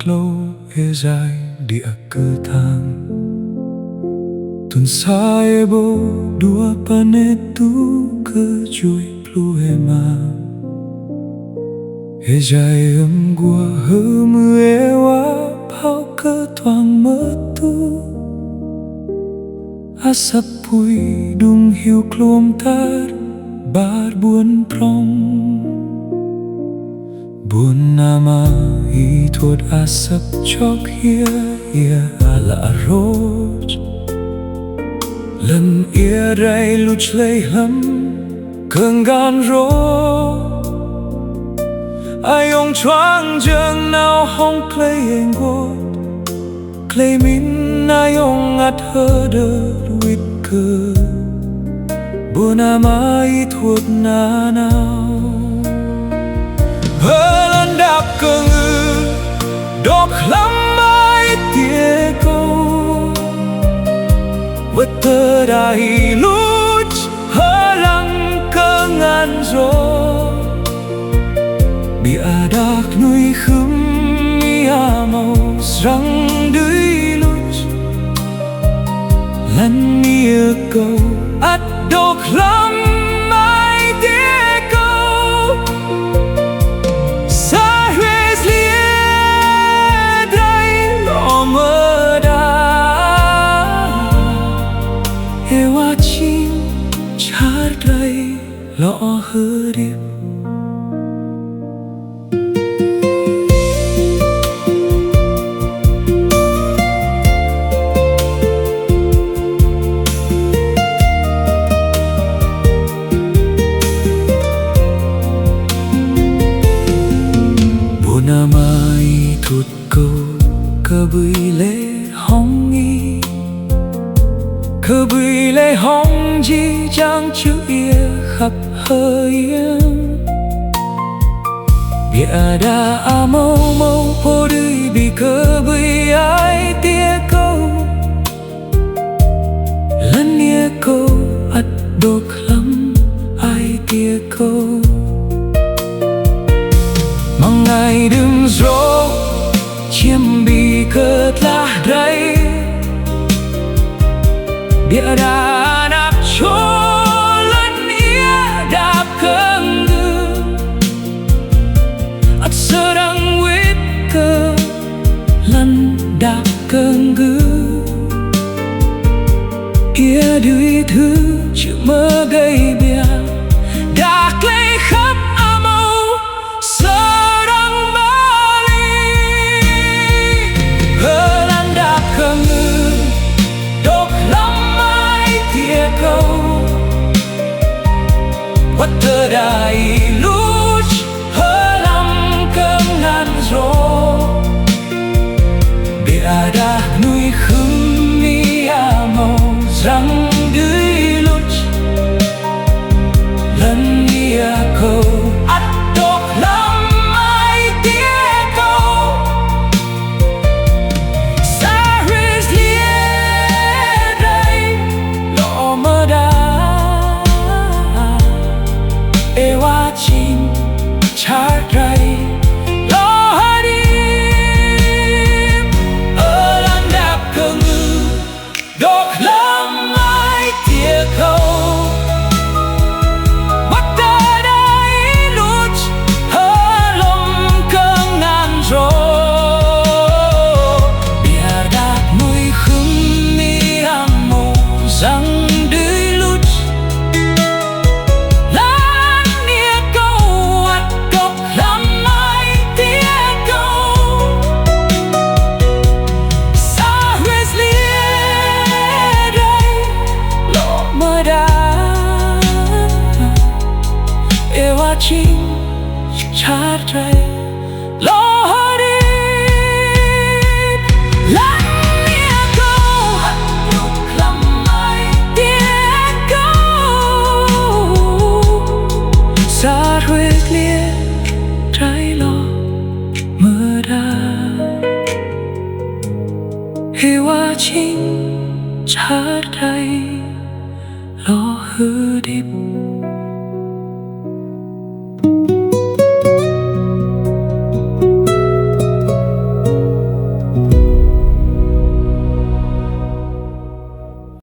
lâu e dài địa cơ thang tuần sai bố đua pane tu cơ chui pluema e dài gua hơ mưa e wa bao cơ thoáng mơ tu asap pui dung hiu klom tar bar buồn prong buồn nama i thuột asap chok hia ia ala roj lần ia ray luch lay hâm cơn gan rô ai ông choang jeng nào hong clay en go clay min ai ông at hơ đơ wit cơ buồn nama i thuột na nào hơ lần đạp cơ ngư đọc lắm ai tia câu vật tơ đài lút hơ lăng cơ ngàn rô bị đạc nuôi khum ia màu răng đuôi lút lần nia câu ắt đọc lắm ai tia câu sa huế lia đây lọ mơ đá hewa chim char đây lọ hơ điệp namai thụt câu cơ bùi lê hong nghi cơ bùi lê hong chi trang chữ ia khắp hơi yên bia đa mâu mâu hô đuôi bị cơ bùi ai tia câu lần nia câu ắt độc lắm ai tia câu ngày đừng rô chiêm bị cất lá đây bia đà nạp cho lần ia đạp cơn ngư ắt sơ đăng quyết cơ lần đạp cơn ngư ia đuôi thứ chữ mơ gây bia đạc lấy khắp what the dai luch hơ lăng cơn ngàn rô bia đa nuôi khum ia màu răng đuôi luch lần ia câu ắt độc lắm ai tia câu sa huế lia đây lọ mơ đá ewa chim char ray lo hadim ở lan đạp cơ ngư đọc lắm ai tia câu bắt ta đây lút hơ lông cơn ngàn rô bia đạp nuôi khum mi am mô răng đuôi lút chim char ray lo hadim lan nia câu độc lắm ai tia câu sa huế lia trái lo mơ đa hewa chim char ray lo hadim